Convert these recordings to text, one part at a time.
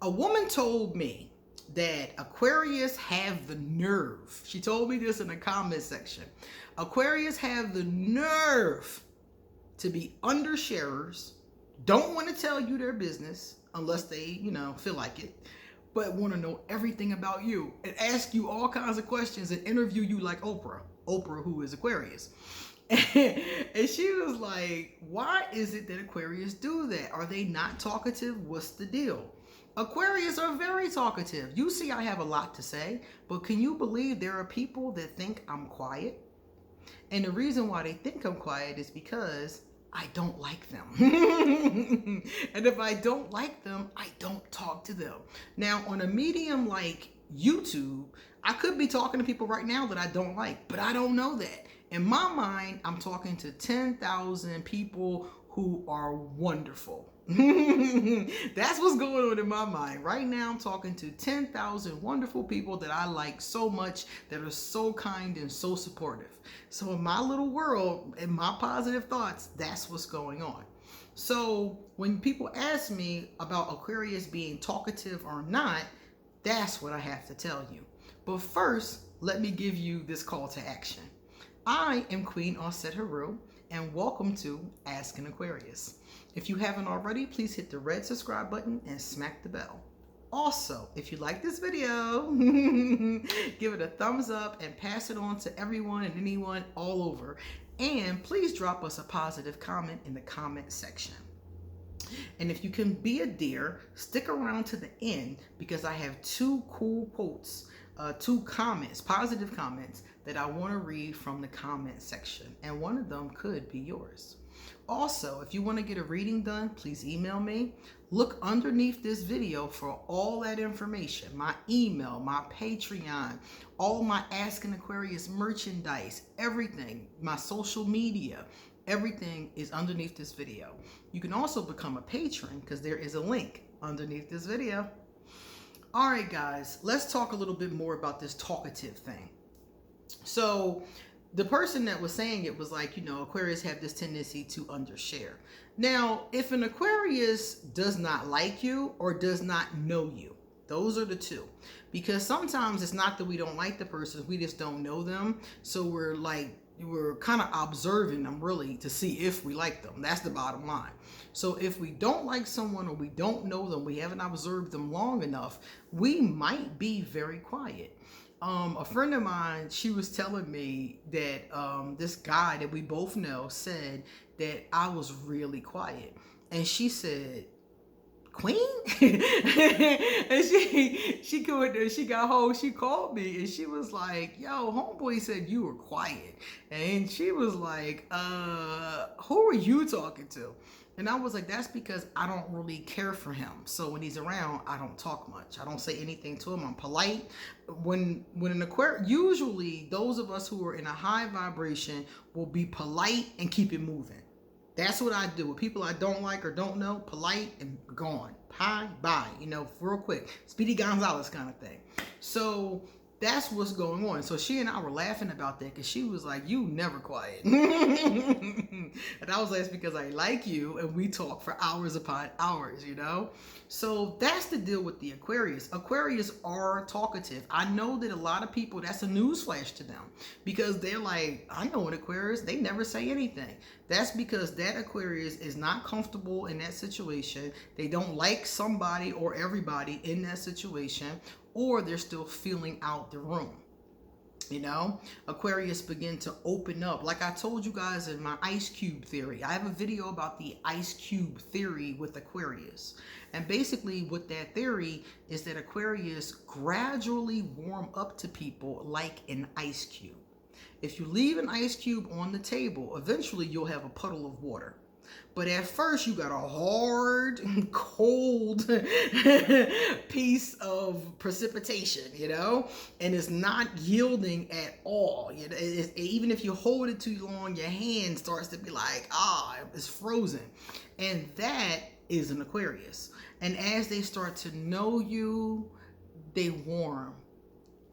A woman told me that Aquarius have the nerve. She told me this in the comment section. Aquarius have the nerve to be undersharers, don't want to tell you their business unless they, feel like it, but want to know everything about you and ask you all kinds of questions and interview you like Oprah, who is Aquarius. And she was like, why is it that Aquarius do that? Are they not talkative? What's the deal? Aquarius are very talkative. You see, I have a lot to say, but can you believe there are people that think I'm quiet? And the reason why they think I'm quiet is because I don't like them. And if I don't like them, I don't talk to them. Now, on a medium like YouTube, I could be talking to people right now that I don't like, but I don't know that. In my mind, I'm talking to 10,000 people who are wonderful. That's what's going on in my mind. Right now, I'm talking to 10,000 wonderful people that I like so much, that are so kind and so supportive. So in my little world, in my positive thoughts, that's what's going on. So when people ask me about Aquarius being talkative or not, that's what I have to tell you. But first, let me give you this call to action. I am Queen Osset Haru, and welcome to Ask an Aquarius. If you haven't already, please hit the red subscribe button and smack the bell. Also, if you like this video, give it a thumbs up and pass it on to everyone and anyone all over. And please drop us a positive comment in the comment section. And if you can be a dear, stick around to the end because I have two cool quotes, two comments, positive comments that I want to read from the comment section. And one of them could be yours. Also, if you want to get a reading done, please email me. Look underneath this video for all that information. My email, my Patreon, all my Ask an Aquarius merchandise, everything, my social media, everything is underneath this video. You can also become a patron because there is a link underneath this video. All right, guys, let's talk a little bit more about this talkative thing. So the person that was saying it was like, Aquarius have this tendency to undershare. Now, if an Aquarius does not like you or does not know you, those are the two. Because sometimes it's not that we don't like the person, we just don't know them. So we're kind of observing them really to see if we like them. That's the bottom line. So if we don't like someone or we don't know them, we haven't observed them long enough, we might be very quiet. A friend of mine, she was telling me that this guy that we both know said that I was really quiet. And she said, Queen? And she got home, she called me and she was like, yo, homeboy said you were quiet. And she was like, who are you talking to? And I was like, that's because I don't really care for him. So when he's around, I don't talk much. I don't say anything to him. I'm polite. When an Aquarius, usually those of us who are in a high vibration will be polite and keep it moving. That's what I do with people I don't like or don't know. Polite and gone. Hi, bye. Real quick. Speedy Gonzalez kind of thing. So that's what's going on. So she and I were laughing about that because she was like, you never quiet. And I was like, it's because I like you and we talk for hours upon hours, So that's the deal with the Aquarius. Aquarius are talkative. I know that a lot of people, that's a newsflash to them because they're like, I know an Aquarius, they never say anything. That's because that Aquarius is not comfortable in that situation. They don't like somebody or everybody in that situation, or they're still feeling out the room. Aquarius begin to open up. Like I told you guys in my ice cube theory, I have a video about the ice cube theory with Aquarius. And basically what that theory is that Aquarius gradually warm up to people like an ice cube. If you leave an ice cube on the table, eventually you'll have a puddle of water. But at first you got a hard, cold piece of precipitation, and it's not yielding at all. Even if you hold it too long, your hand starts to be like, it's frozen. And that is an Aquarius. And as they start to know you, they warm.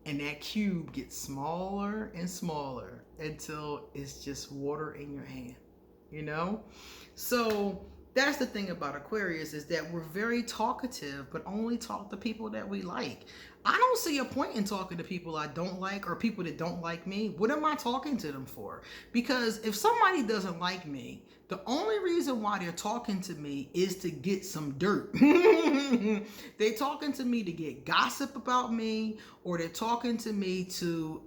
And that cube gets smaller and smaller until it's just water in your hand. So That's the thing about Aquarius, is that we're very talkative, but only talk to people that we like. I don't see a point in talking to people I don't like, or people that don't like me. What am I talking to them for? Because if somebody doesn't like me, the only reason why they're talking to me is to get some dirt. They're talking to me to get gossip about me, or they're talking to me to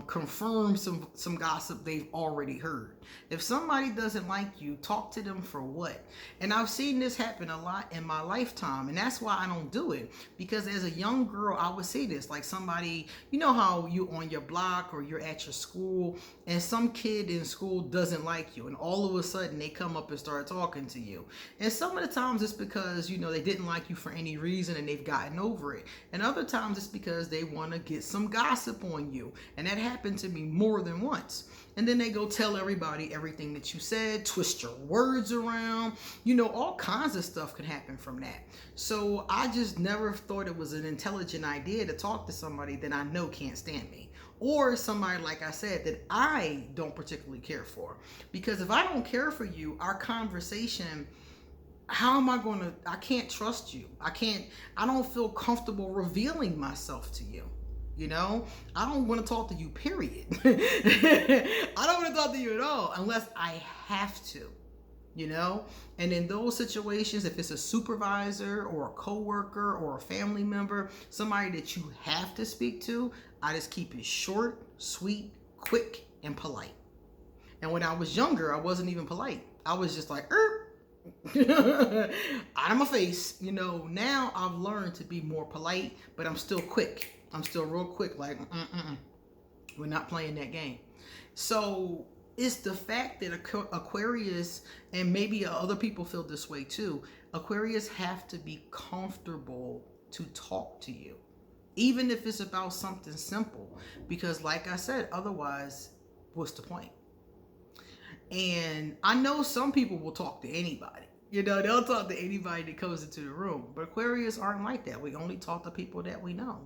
confirm some gossip they've already heard. If somebody doesn't like you, talk to them for what? And I've seen this happen a lot in my lifetime, and that's why I don't do it. Because as a young girl, I would see this, like somebody, you know how you on your block or you're at your school, and some kid in school doesn't like you, and all of a sudden they come up and start talking to you. And some of the times it's because, you know, they didn't like you for any reason and they've gotten over it. And other times it's because they want to get some gossip on you. And that happened to me more than once. And then they go tell everybody everything that you said, twist your words around. You know, all kinds of stuff can happen from that. So I just never thought it was an intelligent idea to talk to somebody that I know can't stand me. Or somebody, like I said, that I don't particularly care for. Because if I don't care for you, our conversation, how am I going to, I can't trust you. I don't feel comfortable revealing myself to you. You know, I don't want to talk to you, period. I don't want to talk to you at all unless I have to, you know? And in those situations, if it's a supervisor or a coworker or a family member, somebody that you have to speak to, I just keep it short, sweet, quick, and polite. And when I was younger, I wasn't even polite. I was just like, out of my face. You know, now I've learned to be more polite, but I'm still quick. I'm still real quick, like, we're not playing that game. So it's the fact that Aquarius, and maybe other people feel this way too, Aquarius have to be comfortable to talk to you, even if it's about something simple. Because like I said, otherwise, what's the point? And I know some people will talk to anybody. You know, they'll talk to anybody that comes into the room. But Aquarius aren't like that. We only talk to people that we know.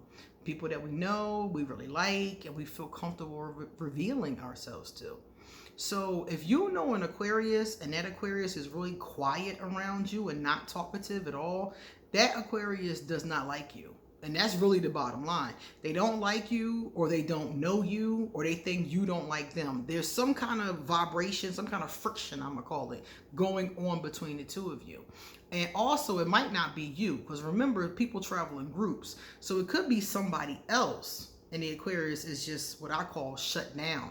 People that we know, we really like, and we feel comfortable revealing ourselves to. So if you know an Aquarius, and that Aquarius is really quiet around you and not talkative at all, that Aquarius does not like you. And that's really the bottom line. They don't like you, or they don't know you, or they think you don't like them. There's some kind of vibration, some kind of friction, I'm gonna call it, going on between the two of you. And also, it might not be you, because remember, people travel in groups. So it could be somebody else, and the Aquarius is just what I call shut down.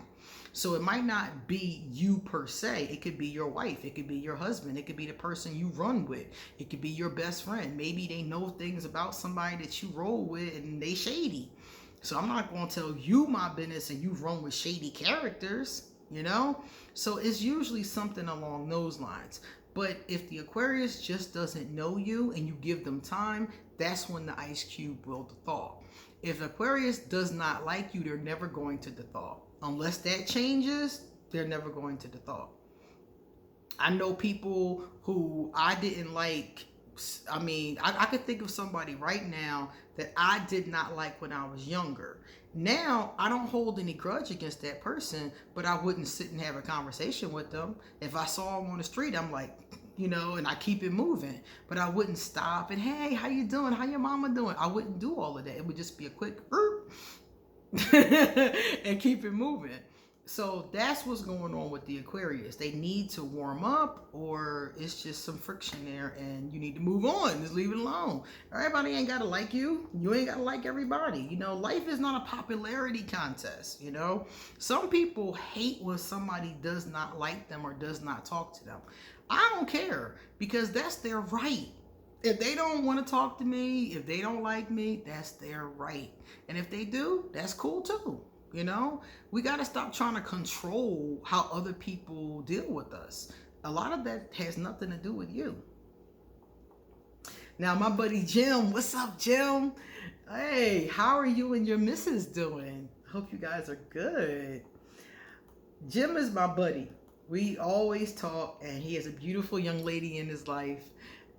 So it might not be you per se. It could be your wife. It could be your husband. It could be the person you run with. It could be your best friend. Maybe they know things about somebody that you roll with and they shady. So I'm not going to tell you my business and you run with shady characters, you know? So it's usually something along those lines. But if the Aquarius just doesn't know you and you give them time, that's when the ice cube will thaw. If Aquarius does not like you, they're never going to thaw. Unless that changes, they're never going to thaw. I know people who I didn't like. I mean, I could think of somebody right now that I did not like when I was younger. Now, I don't hold any grudge against that person, but I wouldn't sit and have a conversation with them. If I saw them on the street, I'm like, you know, and I keep it moving. But I wouldn't stop and, hey, how you doing? How your mama doing? I wouldn't do all of that. It would just be a quick and keep it moving. So that's what's going on with the Aquarius. They need to warm up, or it's just some friction there and you need to move on. Just leave it alone. Everybody ain't got to like you. You ain't got to like everybody. You know, life is not a popularity contest, you know. Some people hate when somebody does not like them or does not talk to them. I don't care, because that's their right. If they don't want to talk to me, if they don't like me, that's their right. And if they do, that's cool too. You know, we got to stop trying to control how other people deal with us. A lot of that has nothing to do with you. Now, my buddy Jim, what's up, Jim? Hey, how are you and your missus doing? Hope you guys are good. Jim is my buddy. We always talk, and he has a beautiful young lady in his life,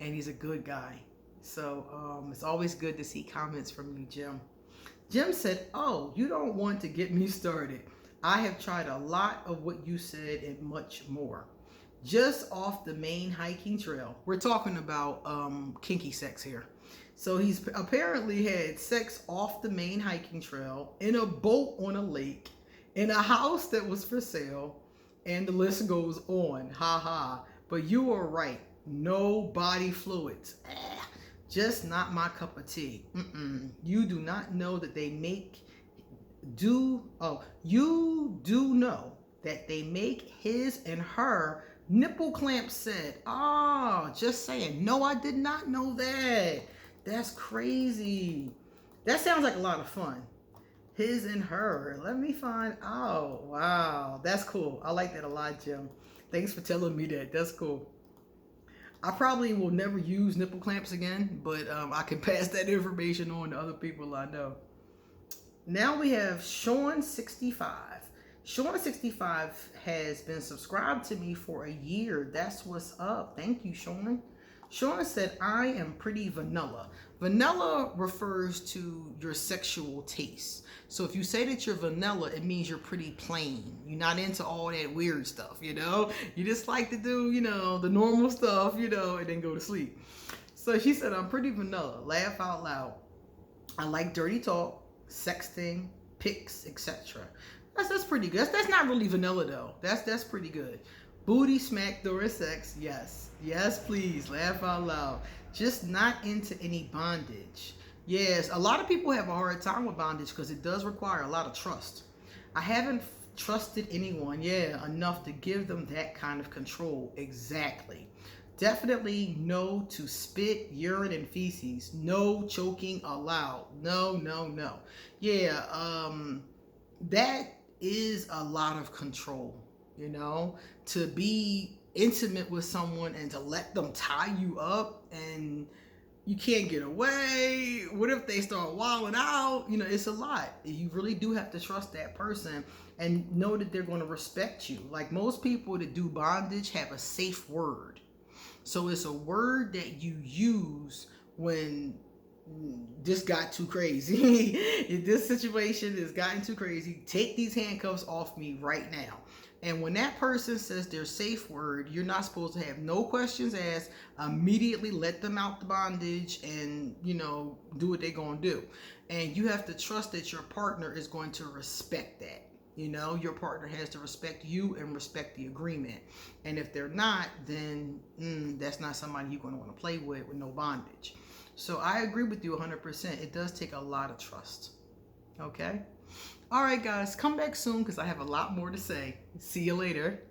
and he's a good guy. So it's always good to see comments from you, Jim. Jim said, oh, you don't want to get me started. I have tried a lot of what you said and much more. just off the main hiking trail. We're talking about kinky sex here. So he's apparently had sex off the main hiking trail, in a boat on a lake, in a house that was for sale, and the list goes on. Ha ha. But you are right. No body fluids. Just not my cup of tea. You do not know that they make you do know that they make his and her nipple clamp set. Oh, just saying. No, I did not know that. That's crazy. That sounds like a lot of fun. His and her. Let me find. Oh, wow. That's cool. I like that a lot, Jim. Thanks for telling me that. That's cool. I probably will never use nipple clamps again, but I can pass that information on to other people I know. Now we have Sean65. Sean65 has been subscribed to me for a year. That's what's up. Thank you, Sean. Sean said, I am pretty vanilla. Vanilla refers to your sexual taste. So if you say that you're vanilla, it means you're pretty plain. You're not into all that weird stuff, you know? You just like to do, you know, the normal stuff, you know, and then go to sleep. So she said, I'm pretty vanilla. Laugh out loud. I like dirty talk, sexting, pics, etc. That's pretty good. That's not really vanilla though. That's pretty good. Booty smack during sex. Yes. Yes, please. Laugh out loud. Just not into any bondage. Yes, a lot of people have a hard time with bondage because it does require a lot of trust. I haven't trusted anyone, enough to give them that kind of control. Exactly. Definitely no to spit, urine, and feces. No choking allowed. No. Yeah, that is a lot of control, you know, to be intimate with someone and to let them tie you up and you can't get away. What if they start wilding out? You know, it's a lot. You really do have to trust that person and know that they're going to respect you. Like most people that do bondage have a safe word. So it's a word that you use when this got too crazy. If this situation has gotten too crazy, take these handcuffs off me right now. And when that person says their safe word, you're not supposed to have no questions asked. Immediately let them out the bondage and, you know, do what they're going to do. And you have to trust that your partner is going to respect that. You know, your partner has to respect you and respect the agreement. And if they're not, then that's not somebody you're going to want to play with no bondage. So I agree with you 100%. It does take a lot of trust. Okay? All right, guys, come back soon because I have a lot more to say. See you later.